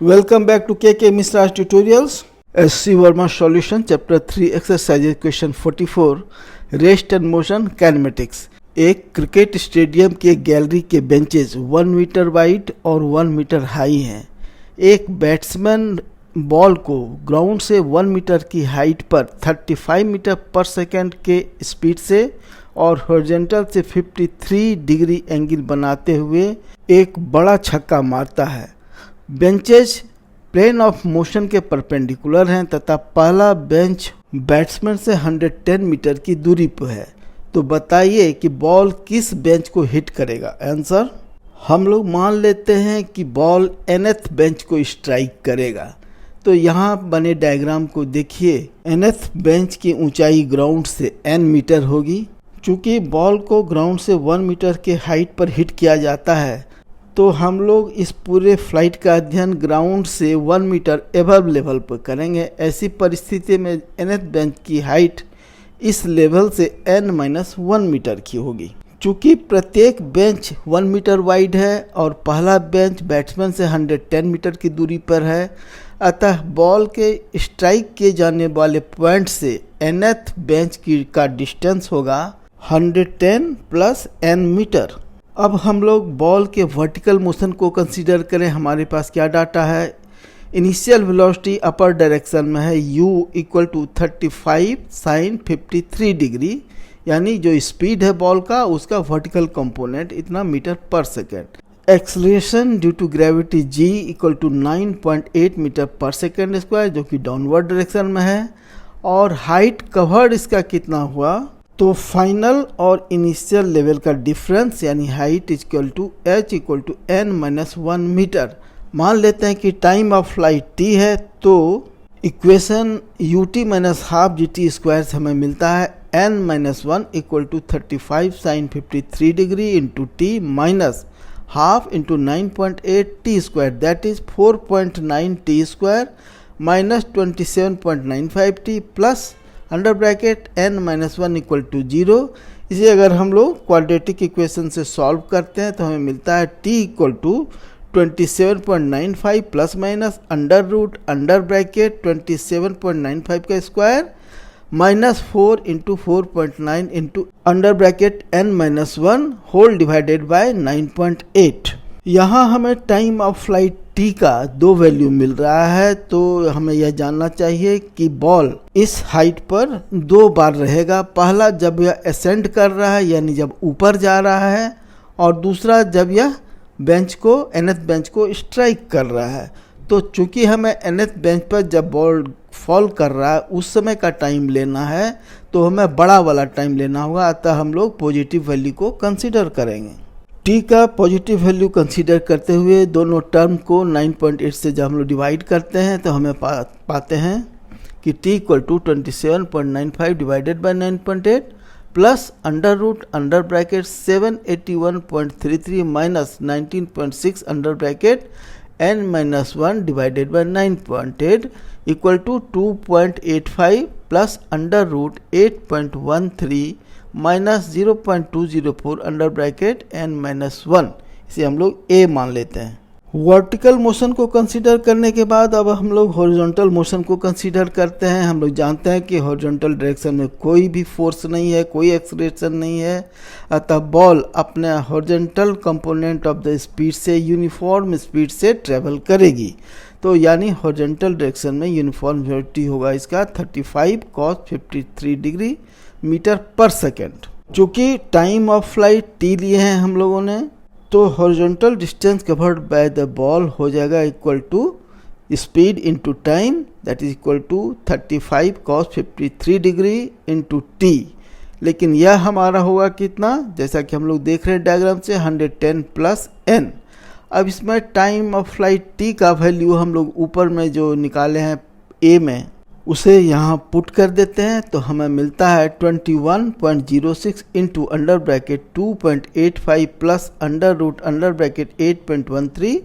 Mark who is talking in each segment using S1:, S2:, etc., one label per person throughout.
S1: Welcome back to KK Misra's tutorials. SC Verma solution chapter 3 exercises question 44 rest and motion kinematics. एक cricket stadium के gallery के benches 1 metre wide और 1 metre high हैं। एक batsman ball को ground से 1 metre की height पर 35 मीटर पर सेकंड के स्पीड से और हॉरिजॉन्टल से 53 डिग्री एंगल बनाते हुए एक बड़ा छक्का मारता है। बेंचेज प्लेन ऑफ मोशन के परपेंडिकुलर हैं तथा पहला बेंच बैट्समैन से 110 मीटर की दूरी पर है। तो बताइए कि बॉल किस बेंच को हिट करेगा। आंसर, हम लोग मान लेते हैं कि बॉल nth बेंच को स्ट्राइक करेगा। तो यहाँ बने डायग्राम को देखिए। nth बेंच की ऊंचाई ग्राउंड से n मीटर होगी। चूँकि बॉल को ग्राउंड से 1 मीटर के हाइट पर हिट किया जाता है, तो हम लोग इस पूरे फ्लाइट का अध्ययन ग्राउंड से 1 मीटर एबव लेवल पर करेंगे। ऐसी परिस्थिति में nth बेंच की हाइट इस लेवल से n-1 मीटर की होगी। चूँकि प्रत्येक बेंच 1 मीटर वाइड है और पहला बेंच बैट्समैन से 110 मीटर की दूरी पर है, अतः बॉल के स्ट्राइक किए जाने वाले पॉइंट से nth बेंच का डिस्टेंस होगा 110 प्लस n मीटर। अब हम लोग बॉल के वर्टिकल मोशन को कंसीडर करें। हमारे पास क्या डाटा है। इनिशियल वेलोसिटी अपर डायरेक्शन में है u equal to 35 sine 53 degree, यानी जो स्पीड है बॉल का उसका वर्टिकल कंपोनेंट इतना metre per second. Acceleration due to gravity g equal to 9.8 metre per second square, जो कि डाउनवर्ड डायरेक्शन में है। और हाइट कवर्ड इसका कितना हुआ, तो फाइनल और इनिशियल लेवल का डिफरेंस यानी height equal to h equal to n-1 metre. मान लेते हैं कि टाइम ऑफ फ्लाइट t है, तो equation ut minus half gt square से हमें मिलता है n-1 equal to 35 sine 53 degree into t minus half into 9.8 t square, that is 4.9 t square minus 27.95 t plus under bracket n-1 equal to 0। इसे अगर हम लोग क्वाड्रेटिक इक्वेशन से solve करते हैं तो हमें मिलता है t equal to 27.95 plus minus under root under bracket 27.95 का square minus 4 into 4.9 into under bracket n-1 whole divided by 9.8। यहाँ हमें टाइम ऑफ फ्लाइट t का 2 वैल्यू मिल रहा है, तो हमें यह जानना चाहिए कि बॉल इस हाइट पर 2 बार रहेगा। पहला जब यह असेंड कर रहा है यानी जब ऊपर जा रहा है, और दूसरा जब यह बेंच को nth बेंच को स्ट्राइक कर रहा है। तो चूंकि हमें nth बेंच पर जब बॉल फॉल कर रहा है उस समय का टाइम लेना है, तो हमें बड़ा वाला टाइम लेना होगा। अतः हम लोग पॉजिटिव वैल्यू को कंसिडर करेंगे। t का पॉजिटिव वैल्यू कंसीडर करते हुए दोनों टर्म को 9.8 से जब हम लोग डिवाइड करते हैं तो हमें पाते हैं कि t equal to 27.95 divided by 9.8 plus under root under bracket 781.33 minus 19.6 under bracket n-1 divided by 9.8 equal to 2.85 plus under root 8.13 minus 0.204 under bracket n-1। इसे हम लोग a मान लेते हैं। वर्टिकल मोशन को कंसीडर करने के बाद अब हम लोग हॉरिजॉन्टल मोशन को कंसीडर करते हैं। हम लोग जानते हैं कि हॉरिजॉन्टल डायरेक्शन में कोई भी फोर्स नहीं है, कोई एक्सलेरेशन नहीं है, अतः बॉल अपने horizontal component of the speed से यूनिफॉर्म स्पीड से ट्रेवल करेगी। तो यानी हॉरिजॉन्टल डायरेक्शन में यूनिफॉर्म वेलोसिटी होगा इसका 35 cos 53 degree metre per second. चूँकि टाइम ऑफ फ्लाइट t लिए हैं हम लोगों ने, तो horizontal distance covered by the ball हो जाएगा equal to speed into time, that is equal to 35 cos 53 degree into t। लेकिन यह हमारा होगा कितना, जैसा कि हम लोग देख रहे हैं डायग्राम से 110 प्लस n। अब इसमें टाइम ऑफ फ्लाइट t का वैल्यू हम लोग ऊपर में जो निकाले हैं a में, उसे यहाँ पुट कर देते हैं तो हमें मिलता है 21.06 into under bracket 2.85 plus under root under bracket 8.13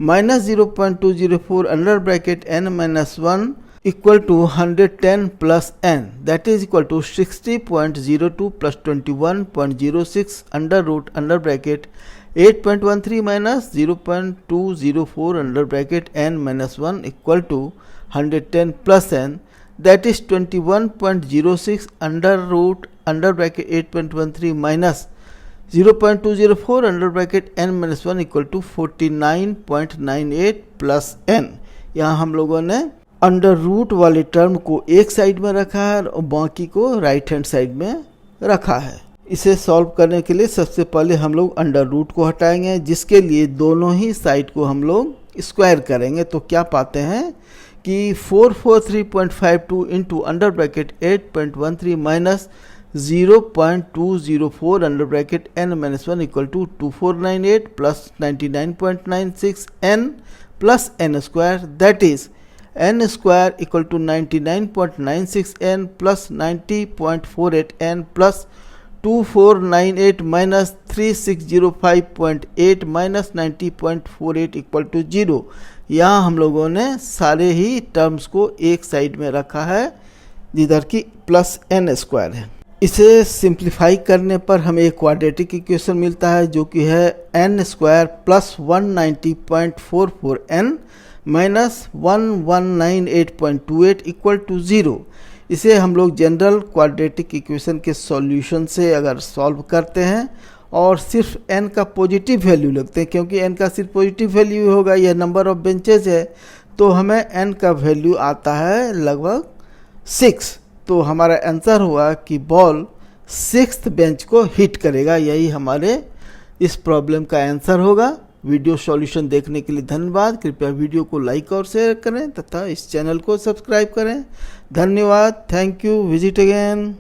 S1: minus 0.204 under bracket n-1 equal to 110 plus n, that is equal to 60.02 plus 21.06 under root under bracket 8.13 minus 0.204 under bracket n minus 1 equal to 110 plus n, that is 21.06 under bracket 8.13 minus 0.204 under bracket n minus 1 equal to 49.98 plus n। यहाँ हम लोगों ने under root वाले term को एक side में रखा है और बाकी को राइट हैंड साइड में रखा है। इसे सॉल्व करने के लिए सबसे पहले हम लोग अंडर रूट को हटाएंगे, जिसके लिए दोनों ही साइड को हम लोग स्क्वायर करेंगे। तो क्या पाते हैं कि 443.52 into under bracket 8.13 minus 0.204 under bracket n minus 1 equal to 2498 plus 99.96 n plus n square, that is n square equal to 99.96 n plus 90.48 n plus 2498 minus 3605.8 minus 90.48 equal to 0। यहाँ हम लोगों ने सारे ही टर्म्स को एक साइड में रखा है जिधर की प्लस n स्क्वायर है। इसे सिंप्लीफाई करने पर हमें एक क्वाड्रेटिक इक्वेशन मिलता है जो कि है n square plus 190.44 n minus 1198.28 equal to 0। इसे हम लोग जनरल क्वाड्रेटिक इक्वेशन के सॉल्यूशन से अगर सॉल्व करते हैं और सिर्फ n का पॉजिटिव वैल्यू लगते हैं, क्योंकि n का सिर्फ पॉजिटिव वैल्यू होगा, यह नंबर ऑफ बेंचेज है, तो हमें n का वैल्यू आता है लगभग 6। तो हमारा आंसर हुआ कि बॉल 6th बेंच को हिट करेगा। यही हमारे इस प्रॉब्लम का आंसर होगा। वीडियो सॉल्यूशन देखने के लिए धन्यवाद। कृपया वीडियो को लाइक और शेयर करें तथा इस चैनल को सब्सक्राइब करें। धन्यवाद। Thank you. Visit again.